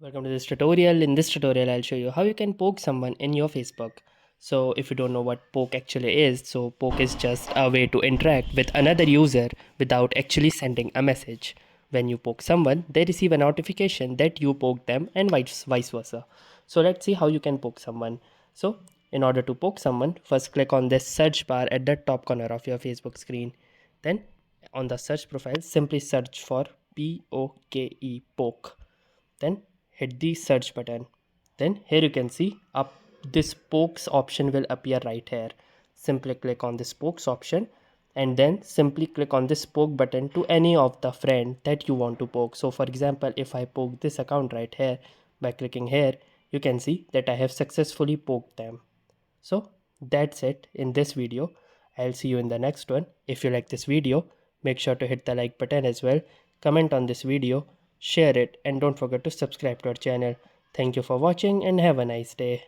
Welcome to this tutorial. In this tutorial, I'll show you how you can poke someone in your Facebook. So if you don't know what poke actually is, so poke is just a way to interact with another user without actually sending a message. When you poke someone, they receive a notification that you poked them and vice versa. So let's see how you can poke someone. So in order to poke someone, first click on this search bar at the top corner of your Facebook screen. Then on the search profile, simply search for POKE poke, then hit the search button. Then here you can see up this spokes option will appear right here. Simply click on the spokes option and then simply click on the spoke button to any of the friend that you want to poke. So for example, if I poke this account right here, by clicking here you can see that I have successfully poked them. So that's it in this video. I'll see you in the next one. If you like this video, make sure to hit the like button as well. Comment on this video, share it, and don't forget to subscribe to our channel. Thank you for watching and have a nice day.